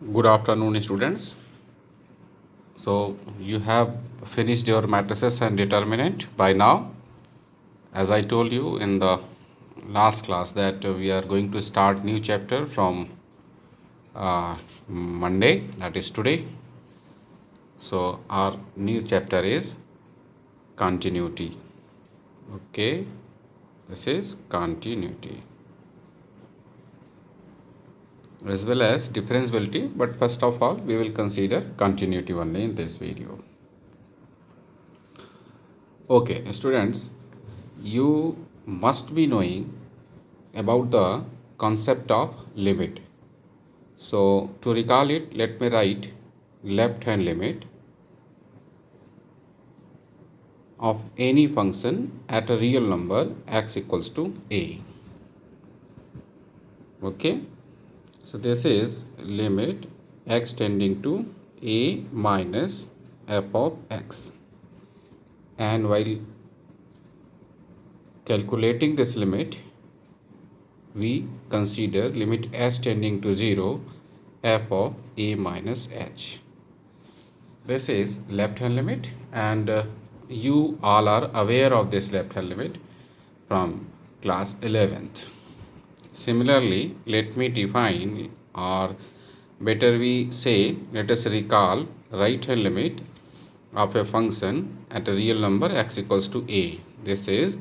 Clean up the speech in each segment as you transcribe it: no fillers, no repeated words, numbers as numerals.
Good afternoon, students. So you have finished your matrices and determinant by now. As I told you in the last class that we are going to start new chapter from Monday, that is today. So our new chapter is continuity. Okay, this is continuity as well as differentiability. But first of all, we will consider continuity only in this video. Okay, students, you must be knowing about the concept of limit. So, to recall it, let me write left hand limit of any function at a real number x equals to a. Okay, so this is limit x tending to a minus f of x, and while calculating this limit, we consider limit h tending to 0 f of a minus h. This is left hand limit, and you all are aware of this left hand limit from class 11th. Similarly, let me define, or better we say, let us recall right hand limit of a function at a real number x equals to a. This is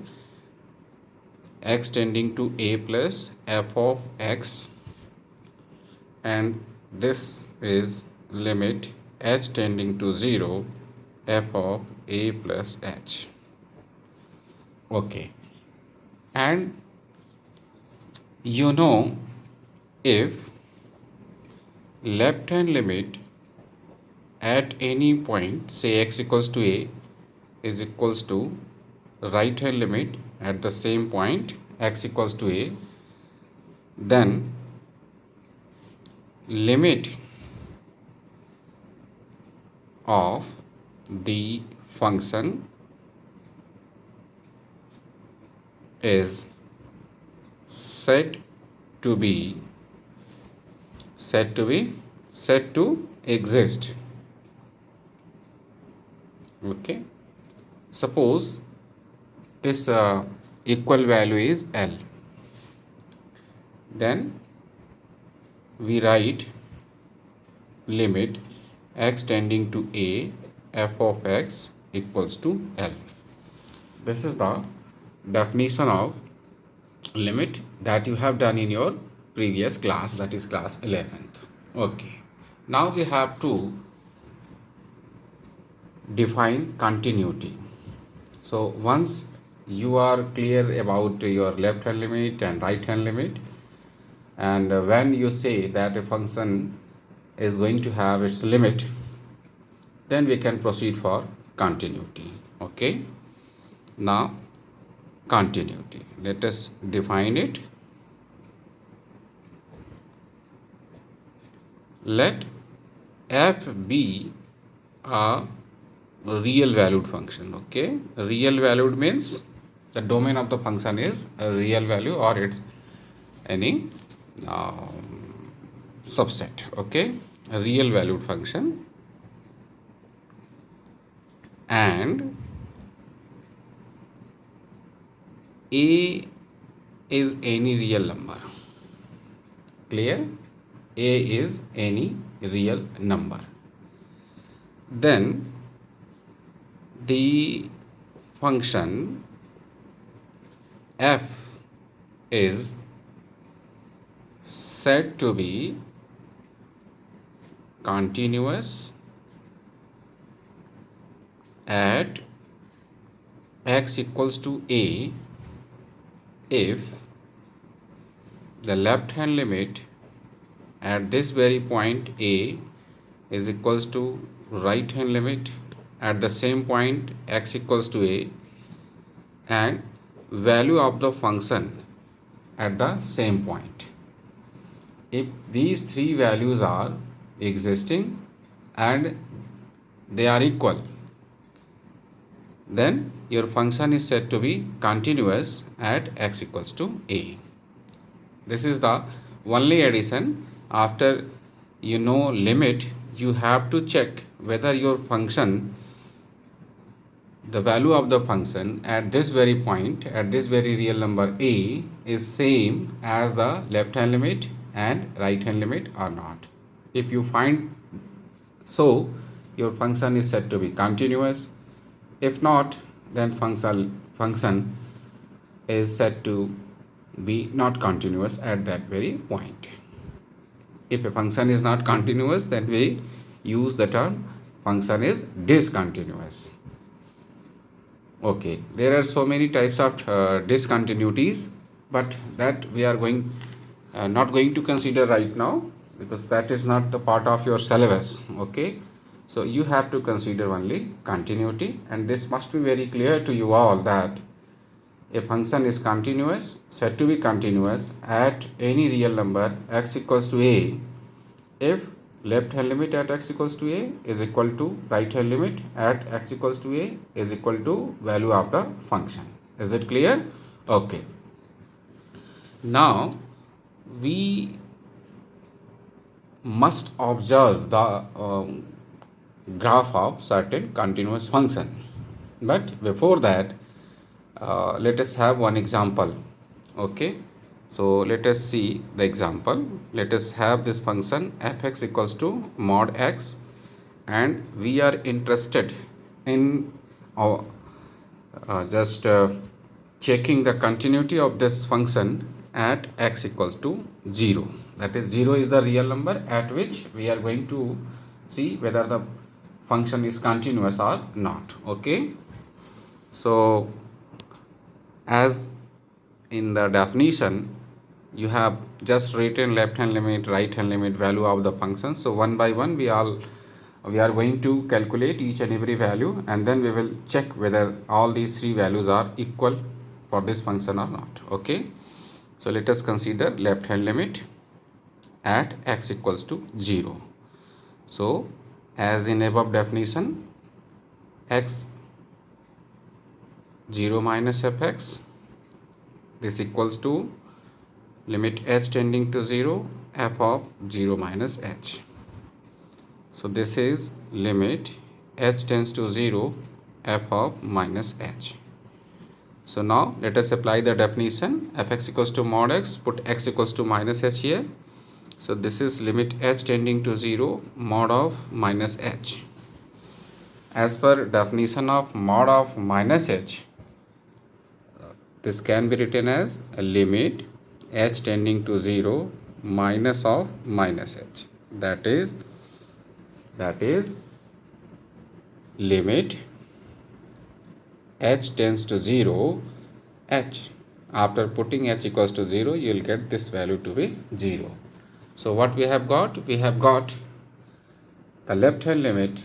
x tending to a plus f of x, and this is limit h tending to 0 f of a plus h. Okay, and you know, if left hand limit at any point, say x equals to a, is equals to right hand limit at the same point x equals to a, then limit of the function is said to exist. Okay, suppose this equal value is L, then we write limit x tending to a f of x equals to L. This is the definition of limit that you have done in your previous class, that is class 11th. Okay, now we have to define continuity. So once you are clear about your left hand limit and right hand limit, and when you say that a function is going to have its limit, then we can proceed for continuity. Okay, now continuity, let us define it. Let f be a real valued function. Okay, real valued means the domain of the function is a real value or it's any subset. Okay, a real valued function, and a is any real number. Clear? A is any real number. Then the function f is said to be continuous at x equals to a if the left hand limit at this very point a is equals to right hand limit at the same point x equals to a, and value of the function at the same point. If these three values are existing and they are equal, then your function is said to be continuous at x equals to a. This is the only addition after you know limit, you have to check whether your function, the value of the function at this very point, at this very real number a, is same as the left hand limit and right hand limit or not. If you find so, your function is said to be continuous. If not, then function is said to be not continuous at that very point. If a function is not continuous, then we use the term function is discontinuous. Okay, there are so many types of discontinuities, but that we are not going to consider right now, because that is not the part of your syllabus. Okay, so you have to consider only continuity, and this must be very clear to you all that a function is continuous, said to be continuous at any real number x equals to a if left hand limit at x equals to a is equal to right hand limit at x equals to a is equal to value of the function. Is it clear? Okay. Now we must observe the graph of certain continuous function, but before that let us have one example. Okay, so let us see the example. Let us have this function fx equals to mod x, and we are interested in just checking the continuity of this function at x equals to 0. That is, 0 is the real number at which we are going to see whether the function is continuous or not. Okay, so as in the definition you have just written left hand limit, right hand limit, value of the function. So one by one we are going to calculate each and every value, and then we will check whether all these three values are equal for this function or not. Okay, so let us consider left hand limit at x equals to 0. So as in above definition, x 0 minus fx, this equals to limit h tending to 0 f of 0 minus h. So this is limit h tends to 0 f of minus h. So now let us apply the definition fx equals to mod x, put x equals to minus h here. So this is limit h tending to 0 mod of minus h. As per definition of mod of minus h, this can be written as a limit h tending to 0 minus of minus h. That is limit h tends to 0 h. After putting h equals to 0, you will get this value to be 0. So what we have got? We have got the left hand limit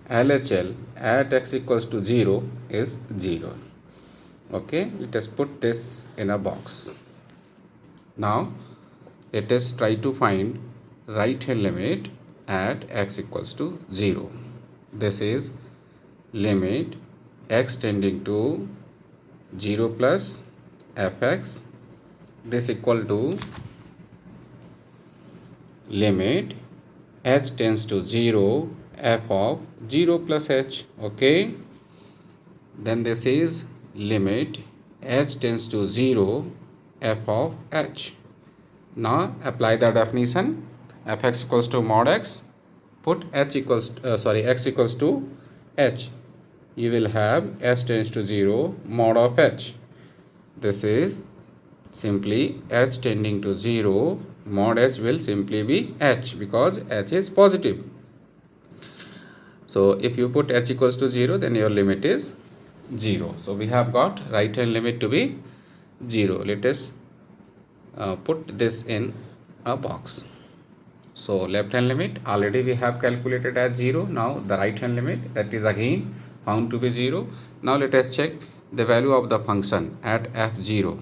LHL at x equals to 0 is 0. Okay, let us put this in a box. Now let us try to find right hand limit at x equals to 0. This is limit x tending to 0 plus fx, this equal to limit h tends to 0 f of 0 plus h. Okay, then this is limit h tends to 0 f of h. Now apply the definition fx equals to mod x, put x equals to h. You will have h tends to 0 mod of h. This is simply h tending to 0 mod h will simply be h, because h is positive. So if you put h equals to 0, then your limit is 0. So we have got right hand limit to be 0. Let us put this in a box. So left hand limit already we have calculated as 0. Now the right hand limit, that is again found to be 0. Now let us check the value of the function at f0.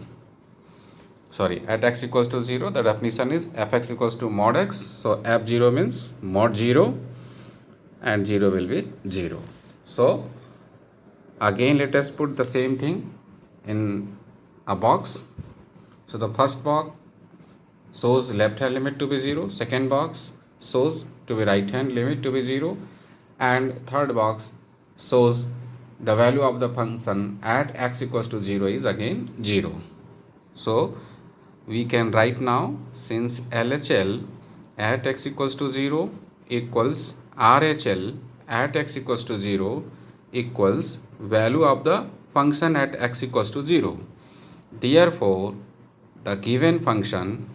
At x equals to 0, the definition is fx equals to mod x. So f0 means mod 0 and 0 will be 0. So again let us put the same thing in a box. So the first box shows left hand limit to be 0, second box shows to be right hand limit to be 0, and third box shows the value of the function at x equals to 0 is again 0. So we can write now, since LHL at x equals to 0 equals RHL at x equals to 0 equals value of the function at x equals to 0. Therefore, the given function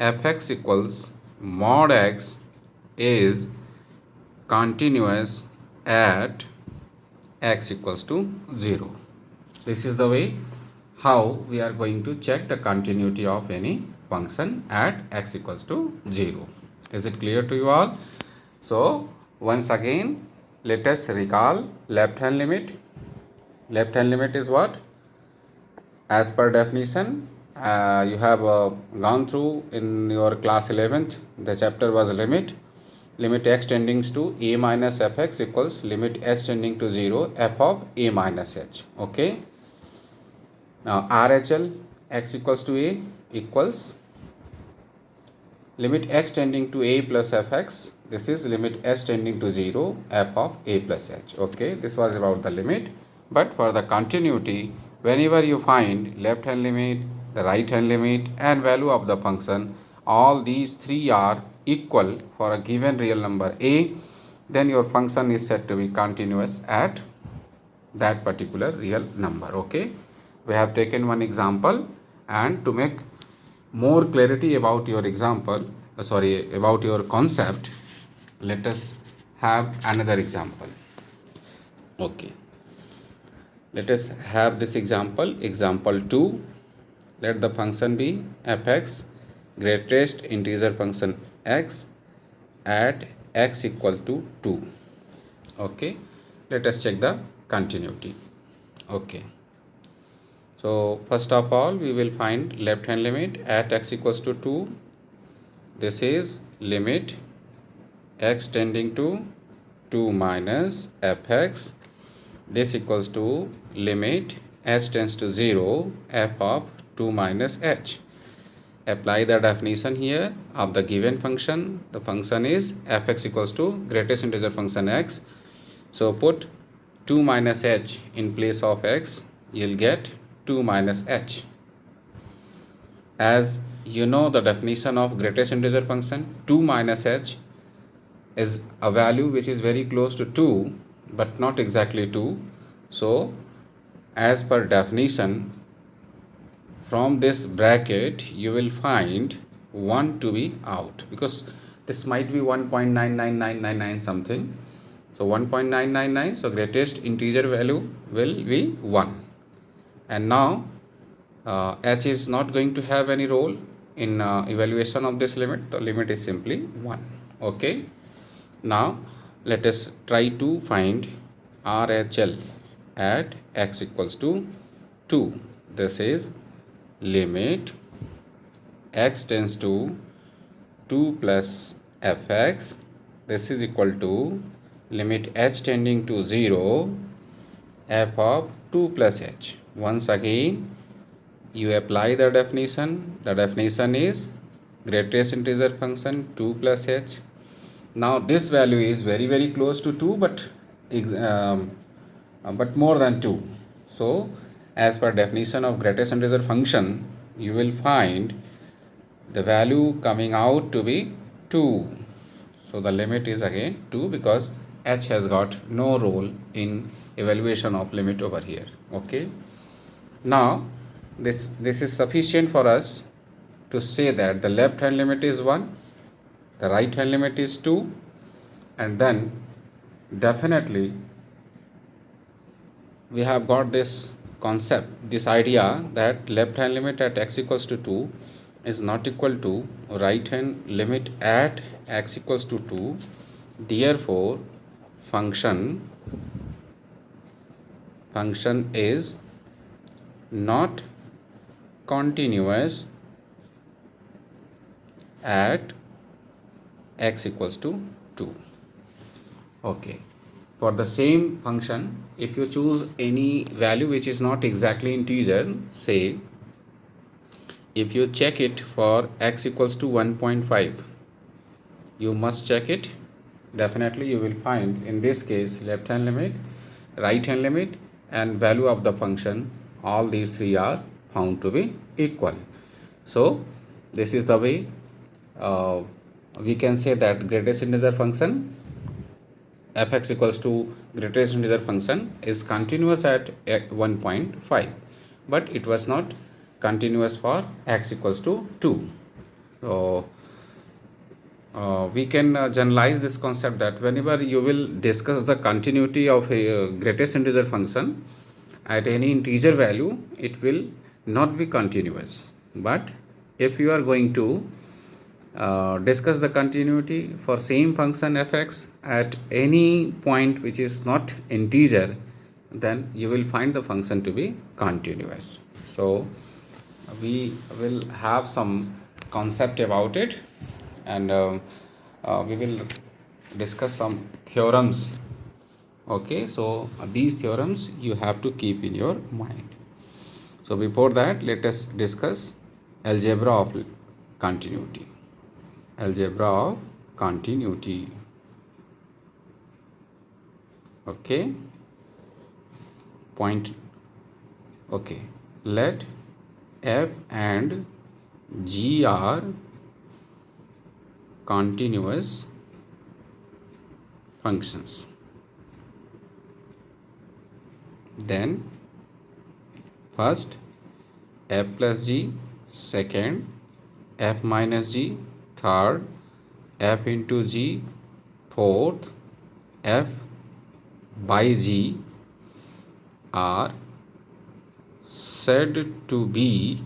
fx equals mod x is continuous at x equals to 0. This is the way how we are going to check the continuity of any function at x equals to 0. Is it clear to you all? So once again, let us recall left hand limit. Left hand limit is what? As per definition, you have gone through in your class 11th. The chapter was limit x tending to a minus fx equals limit h tending to 0 f of a minus h. Okay. Now RHL x equals to a equals limit x tending to a plus fx. This is limit h tending to 0 f of a plus h. Okay, this was about the limit. But for the continuity, whenever you find left hand limit, the right hand limit and value of the function, all these three are equal for a given real number a, then your function is said to be continuous at that particular real number. Okay, we have taken one example, and to make more clarity about your example, about your concept, let us have another example. Okay, let us have this example 2. Let the function be fx, greatest integer function x at x equal to 2. Okay, let us check the continuity. Okay, so first of all, we will find left hand limit at x equals to 2. This is limit x tending to 2 minus fx. This equals to limit h tends to 0 f of 2 minus h. Apply the definition here of the given function. The function is fx equals to greatest integer function x. So put 2 minus h in place of x, you'll get 2 minus h. As you know the definition of greatest integer function, 2 minus h is a value which is very close to 2 but not exactly 2. So as per definition, from this bracket you will find 1 to be out, because this might be 1.99999 something. So 1.999, so greatest integer value will be 1. And now h is not going to have any role in evaluation of this limit. The limit is simply 1. Okay, now let us try to find RHL at x equals to 2. This is limit x tends to 2 plus fx. This is equal to limit h tending to 0 f of 2 plus h. Once again, you apply the definition. The definition is greatest integer function 2 plus h. Now this value is very close to 2 but more than 2. So as per definition of greatest integer function, you will find the value coming out to be 2. So the limit is again 2 because h has got no role in evaluation of limit over here. Okay, now this is sufficient for us to say that the left hand limit is 1, the right hand limit is 2, and then definitely we have got this concept, this idea that left hand limit at x equals to 2 is not equal to right hand limit at x equals to 2. Therefore function is not continuous at x equals to 2. Okay, for the same function, if you choose any value which is not exactly integer, say if you check it for x equals to 1.5, you must check it. Definitely you will find in this case left hand limit, right hand limit and value of the function, all these three are found to be equal. So this is the way we can say that greatest integer function fx equals to greatest integer function is continuous at 1.5, but it was not continuous for x equals to 2. So we can generalize this concept that whenever you will discuss the continuity of a greatest integer function at any integer value, it will not be continuous. But if you are going to discuss the continuity for same function fx at any point which is not integer, then you will find the function to be continuous. So we will have some concept about it, and we will discuss some theorems. Okay, so these theorems you have to keep in your mind. So before that, let us discuss algebra of continuity. Algebra of continuity. Okay, point. Okay, let f and g are continuous functions. Then first f plus g, second f minus g, third f into g, fourth f by g are said to be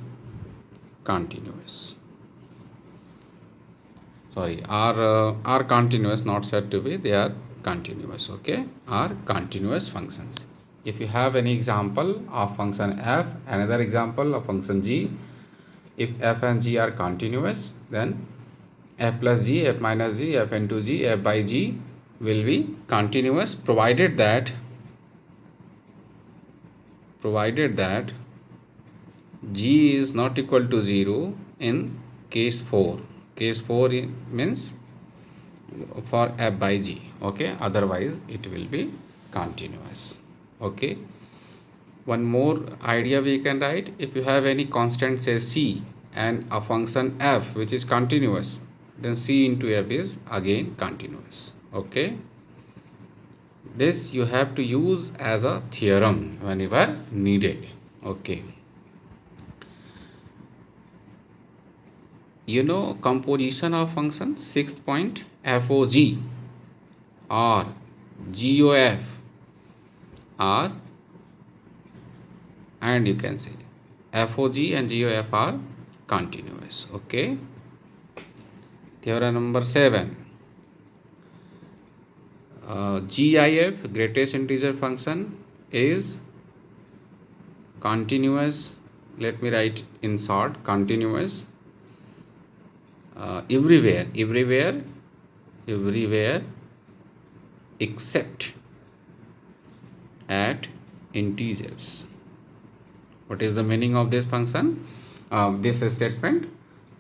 continuous. Sorry, are continuous, not said to be, they are continuous. Okay, are continuous functions. If you have any example of function f, another example of function g, if f and g are continuous, then f plus g, f minus g, f into g, f by g will be continuous, provided that g is not equal to 0 in case 4. Case 4 means for f by g. Okay, otherwise it will be continuous. Okay, one more idea we can write. If you have any constant, say c, and a function f which is continuous, then c into f is again continuous. Okay, this you have to use as a theorem whenever needed. Okay, you know composition of functions. Sixth point, FOG or GOF are, and you can say FOG and GOF are continuous. Okay, theorem number 7, GIF, greatest integer function, is continuous. Let me write in short, continuous everywhere except at integers. What is the meaning of this function, this statement?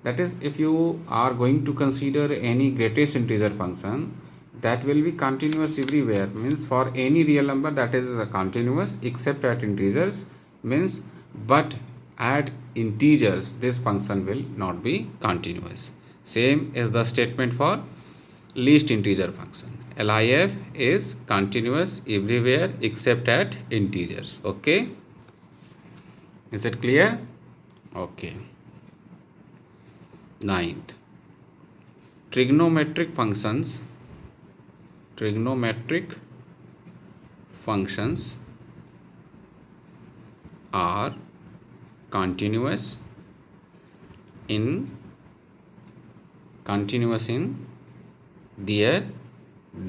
That is, if you are going to consider any greatest integer function, that will be continuous everywhere, means for any real number that is continuous except at integers, means but at integers this function will not be continuous. Same is the statement for least integer function. LIF is continuous everywhere except at integers. Okay, is it clear? Okay. Ninth, trigonometric functions are continuous in their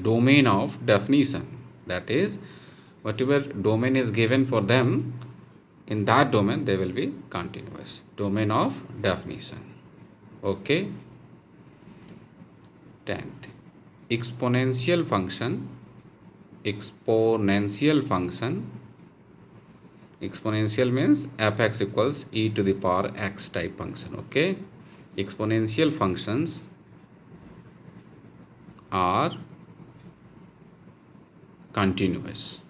domain of definition. That is, whatever domain is given for them, in that domain they will be continuous. Domain of definition. Okay. 10th, exponential function. Exponential means fx equals e to the power x type function. Okay, exponential functions are continuous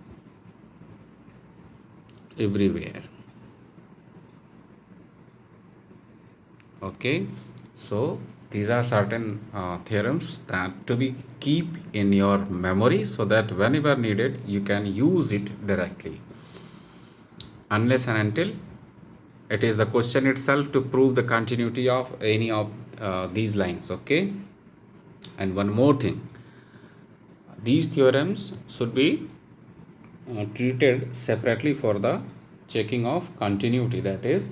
everywhere. Okay, so these are certain theorems that to be keep in your memory, so that whenever needed you can use it directly, unless and until it is the question itself to prove the continuity of any of these lines. Okay, and one more thing, these theorems should be treated separately for the checking of continuity. That is,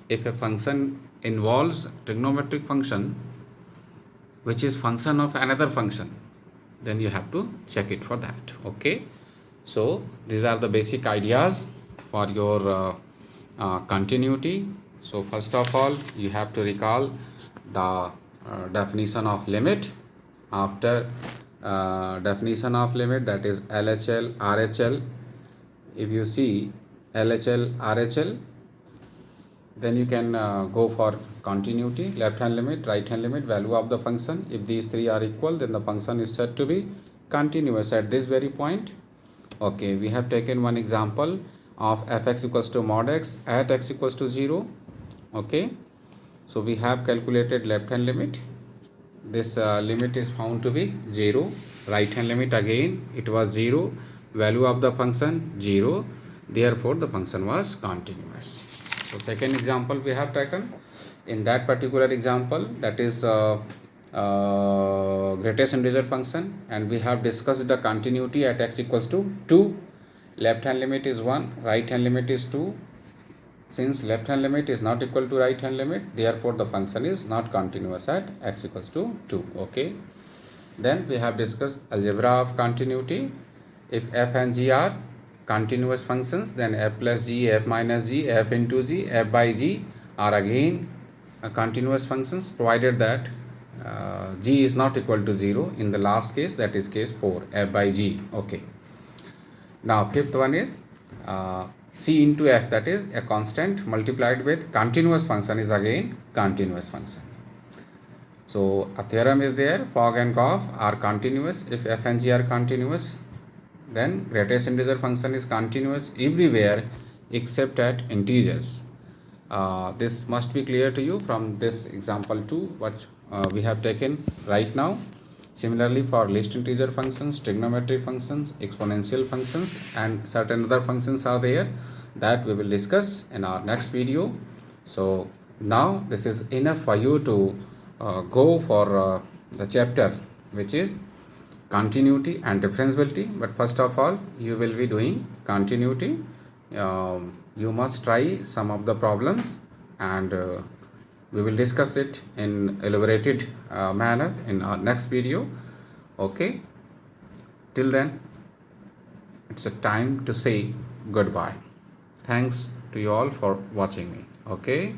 if a function involves trigonometric function which is function of another function, then you have to check it for that. Okay, so these are the basic ideas for your continuity. So first of all, you have to recall the definition of limit. After definition of limit, that is LHL, RHL. If you see LHL, RHL, then you can go for continuity, left hand limit, right hand limit, value of the function. If these three are equal, then the function is said to be continuous at this very point. Okay, we have taken one example of fx equals to mod x at x equals to 0. Okay, so we have calculated left hand limit. This limit is found to be 0. Right hand limit, again it was 0. Value of the function 0. Therefore the function was continuous. So second example we have taken. In that particular example, that is greatest integer function, and we have discussed the continuity at x equals to 2. Left hand limit is 1, right hand limit is 2. Since left hand limit is not equal to right hand limit, therefore the function is not continuous at x equals to 2. Okay, then we have discussed algebra of continuity. If f and g are continuous functions, then f plus g, f minus g, f into g, f by g are again continuous functions, provided that g is not equal to 0. In the last case, that is case 4, f by g. Okay, now fifth one is c into f, that is a constant multiplied with continuous function is again continuous function. So a theorem is there, fog and cough are continuous. If f and g are continuous, then greatest integer function is continuous everywhere except at integers. This must be clear to you from this example 2 what we have taken right now. Similarly, for least integer functions, trigonometric functions, exponential functions, and certain other functions are there that we will discuss in our next video. So now this is enough for you to go for the chapter which is continuity and differentiability. But first of all, you will be doing continuity. You must try some of the problems, and we will discuss it in elaborated manner in our next video. Okay, till then it's a time to say goodbye. Thanks to you all for watching me. Okay.